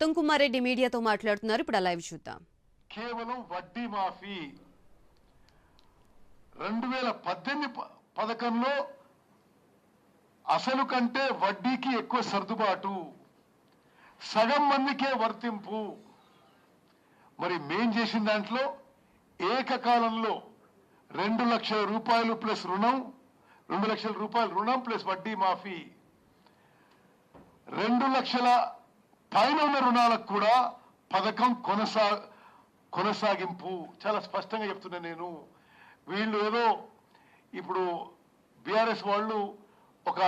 ఉత్తమ్ కుమార్ రెడ్డి మీడియాతో మాట్లాడుతున్నారు. ఇప్పుడు లైవ్ చూద్దాం. కేవలం వడ్డీ మాఫీ 2018 పథకంలో అసలు కంటే వడ్డీకి ఎక్కువ సర్దుబాటు, సగం మందికే వర్తింపు. మరి మేం చేసిన దాంట్లో ఏకకాలంలో 2 లక్షల రూపాయలు ప్లస్ రుణం, 2 లక్షల రూపాయలు రుణం ప్లస్ వడ్డీ మాఫీ, 2 లక్షల పైన ఉన్న రుణాలకు కూడా పథకం కొనసాగింపు. చాలా స్పష్టంగా చెప్తున్నా నేను. వీళ్ళు ఏదో ఇప్పుడు బీఆర్ఎస్ వాళ్ళు ఒక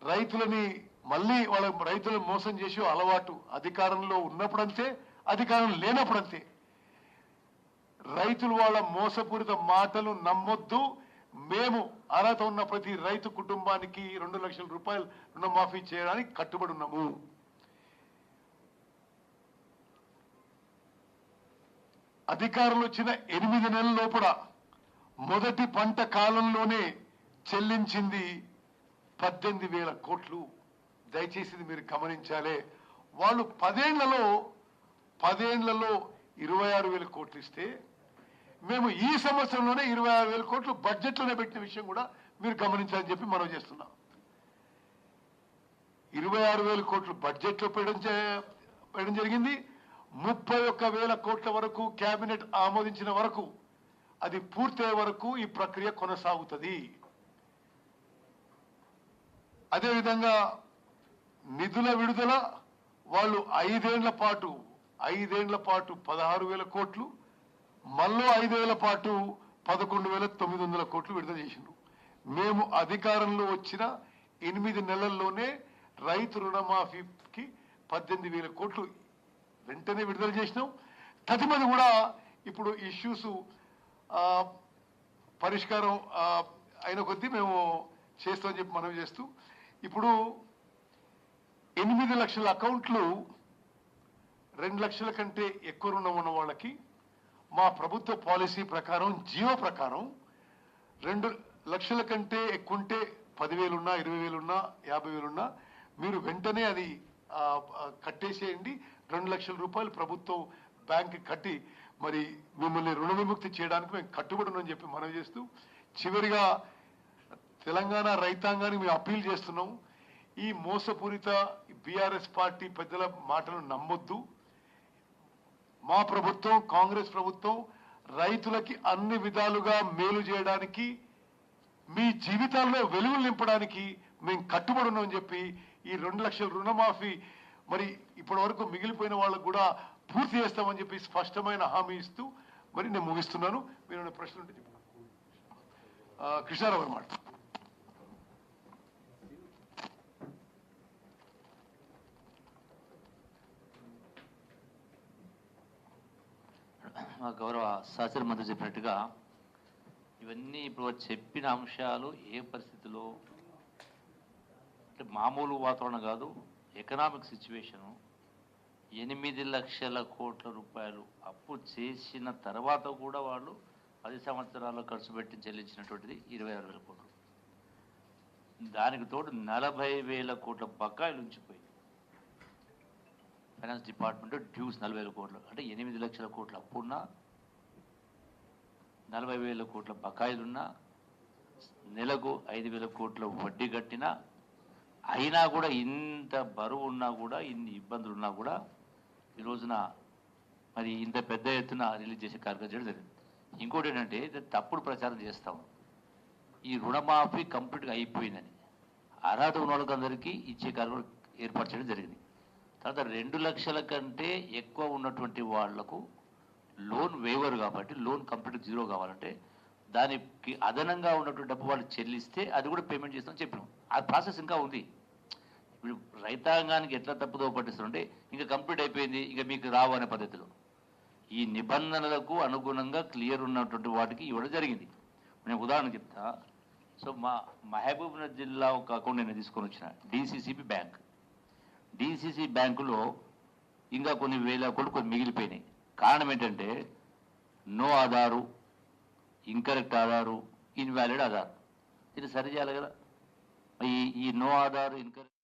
రైతులని మళ్ళీ వాళ్ళ రైతులను మోసం చేసే అలవాటు. అధికారంలో ఉన్నప్పుడంతే, అధికారం లేనప్పుడంతే. రైతులు వాళ్ళ మోసపూరిత మాటలు నమ్మొద్దు. మేము అర్హత ఉన్న ప్రతి రైతు కుటుంబానికి 2 లక్షల రూపాయలు రుణమాఫీ చేయడానికి కట్టుబడి ఉన్నాము. అధికారులు వచ్చిన 8 నెలల లోపల మొదటి పంట కాలంలోనే చెల్లించింది 18,000 కోట్లు. దయచేసి మీరు గమనించాలి. వాళ్ళు 10 ఏళ్లలో 26,000 కోట్లు ఇస్తే మేము ఈ సంవత్సరంలోనే 26,000 కోట్లు బడ్జెట్లోనే పెట్టిన విషయం కూడా మీరు గమనించాలని చెప్పి మనం చేస్తున్నాం. 26,000 కోట్లు బడ్జెట్లో పెట్టడం జరిగింది. 31,000 కోట్ల వరకు కేబినెట్ ఆమోదించిన వరకు, అది పూర్తయ్యే వరకు ఈ ప్రక్రియ కొనసాగుతుంది. అదేవిధంగా నిధుల విడుదల వాళ్ళు 5 ఏళ్ల పాటు 16,000 కోట్లు, మళ్ళీ 5 ఏళ్ల పాటు 11,900 కోట్లు విడుదల చేసిండ్రు. మేము అధికారంలో వచ్చిన 8 నెలల్లోనే రైతు రుణమాఫీకి 18,000 కోట్లు వెంటనే విడుదల చేసినాం. తదుపరి కూడా ఇప్పుడు ఇష్యూస్ పరిష్కారం అయిన కొద్దీ మేము చేస్తామని చెప్పి మనం చేస్తూ, ఇప్పుడు 8 లక్షల అకౌంట్లు 2 లక్షల కంటే ఎక్కువ రుణం ఉన్న వాళ్ళకి మా ప్రభుత్వ పాలసీ ప్రకారం, జియో ప్రకారం 2 లక్షల కంటే ఎక్కువ ఉంటే 10,000 ఉన్నా, 20,000 ఉన్నా, 50,000 ఉన్నా మీరు వెంటనే అది కట్టేసేయండి. 2 లక్షల రూపాయలు ప్రభుత్వం బ్యాంక్ కట్టి మరి మిమ్మల్ని రుణ విముక్తి చేయడానికి మేము కట్టుబడి ఉన్నామని చెప్పి మనం చేస్తూ, చివరిగా తెలంగాణ రైతాంగానికి మేము అప్పీల్ చేస్తున్నాం. ఈ మోసపూరిత బీఆర్ఎస్ పార్టీ పెద్దల మాటలు నమ్మొద్దు. మా ప్రభుత్వం, కాంగ్రెస్ ప్రభుత్వం రైతులకి అన్ని విధాలుగా మేలు చేయడానికి, మీ జీవితాల్లో వెలుగులు నింపడానికి మేము కట్టుబడి ఉన్నామని చెప్పి ఈ 2 లక్షల రుణమాఫీ మరి ఇప్పటి వరకు మిగిలిపోయిన వాళ్ళకు కూడా పూర్తి చేస్తామని చెప్పి స్పష్టమైన హామీ ఇస్తూ మరి నేను ముగిస్తున్నాను. మీరు ప్రశ్న ఉంటే చెప్పు. కృష్ణారావు అన్నమాట. మా గౌరవ శాసన మంత్రి చెప్పినట్టుగా ఇవన్నీ ఇప్పుడు చెప్పిన అంశాలు ఏ పరిస్థితిలో అంటే మామూలు వాతావరణం కాదు, ఎకనామిక్ సిచ్యువేషను. 8 లక్షల కోట్ల రూపాయలు అప్పు చేసిన తర్వాత కూడా వాళ్ళు 10 సంవత్సరాల్లో ఖర్చు పెట్టి చెల్లించినటువంటిది 26,000 కోట్లు. దానికి తోడు 40,000 కోట్ల బకాయిలు ఉంచిపోయి ఫైనాన్స్ డిపార్ట్మెంట్ డ్యూస్ 40,000 కోట్లు. అంటే 8 లక్షల కోట్ల అప్పున్నా, 40,000 కోట్ల బకాయిలున్నా, నెలకు 5,000 కోట్ల వడ్డీ కట్టినా, అయినా కూడా ఇంత బరువు ఉన్నా కూడా, ఇన్ని ఇబ్బందులు ఉన్నా కూడా ఈ రోజున మరి ఇంత పెద్ద ఎత్తున రిలీజ్ చేసే కార్యక్రమం చేయడం జరిగింది. ఇంకోటి ఏంటంటే తప్పుడు ప్రచారం చేస్తాము. ఈ రుణమాఫీ కంప్లీట్గా అయిపోయిందని అర్హత ఉన్న వాళ్ళకందరికీ ఇచ్చే కార్యక్రమం ఏర్పాటు చేయడం జరిగింది. తర్వాత 2 లక్షల కంటే ఎక్కువ ఉన్నటువంటి వాళ్లకు లోన్ వేవర్ కాబట్టి, లోన్ కంప్లీట్ జీరో కావాలంటే దానికి అదనంగా ఉన్నటువంటి డబ్బు వాళ్ళు చెల్లిస్తే అది కూడా పేమెంట్ చేస్తామని చెప్పినాం. ఆ ప్రాసెస్ ఇంకా ఉంది. ఇప్పుడు రైతాంగానికి ఎట్లా తప్పుదో పట్టిస్తుంటే ఇంకా కంప్లీట్ అయిపోయింది, ఇంకా మీకు రావు అనే పద్ధతిలో ఈ నిబంధనలకు అనుగుణంగా క్లియర్ ఉన్నటువంటి వాటికి ఇవ్వడం జరిగింది. నేను ఉదాహరణ చెప్తా. సో మా మహబూబ్నగర్ జిల్లా ఒక అకౌంట్ నేను తీసుకొని వచ్చిన డిసిసిబి బ్యాంక్. డిసిసి బ్యాంకులో ఇంకా కొన్ని వేల కోట్లు కొన్ని మిగిలిపోయినాయి. కారణం ఏంటంటే no Aadhaar, incorrect Aadhaar, invalid Aadhaar. ఇది సరి చేయాలి కదా. ఈ నో ఆధారు, ఇన్కరెక్ట్